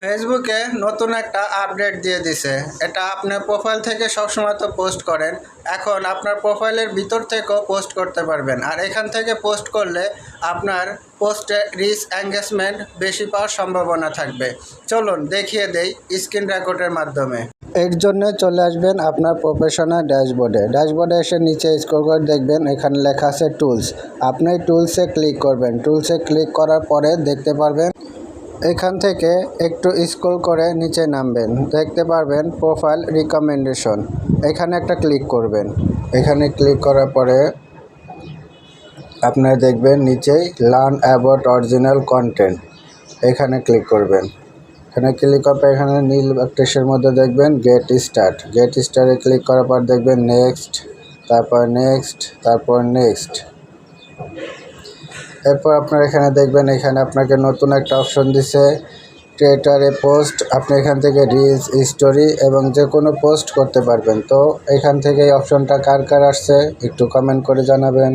ফেসবুকে নতুন একটা আপডেট দিয়ে দিছে। এটা আপনার প্রোফাইল থেকে সবসময় তো পোস্ট করেন, এখন আপনার প্রোফাইলের ভিতর থেকেও পোস্ট করতে পারবেন। আর এখান থেকে পোস্ট করলে আপনার পোস্টে রিচ এঙ্গেজমেন্ট বেশি পাওয়ার সম্ভাবনা থাকবে। চলুন দেখিয়ে দেই স্ক্রিন রেকর্ডের মাধ্যমে। এর জন্য চলে আসবেন আপনার প্রফেশনাল ড্যাশবোর্ডে এসে নিচে স্ক্রল করে দেখবেন এখানে লেখা আছে টুলস। আপনি টুলসে ক্লিক করবেন। টুলসে ক্লিক করার পরে দেখতে পারবেন এখান থেকে একটু স্ক্রল করে নিচে নামবেন, দেখতে পারবেন প্রোফাইল রিকমেন্ডেশন। এখানে একটা ক্লিক করবেন। এখানে ক্লিক করার পরে আপনারা দেখবেন নিচেই লার্ন অ্যাবাউট অরিজিনাল কন্টেন্ট, এখানে ক্লিক করবেন। এখানে ক্লিক করার পর এখানে নীল বাক্সের মধ্যে দেখবেন গেট স্টার্টে ক্লিক করার পর দেখবেন নেক্সট, তারপর নেক্সট, তারপর নেক্সট। এরপর আপনারা এখানে দেখবেন এখানে আপনাকে নতুন একটা অপশন দিছে ক্রিয়েটার এ পোস্ট। আপনি এখান থেকে রিলস, স্টোরি এবং যে কোনো পোস্ট করতে পারবেন। তো এখান থেকে এই অপশনটা কার কার আসছে একটু কমেন্ট করে জানাবেন।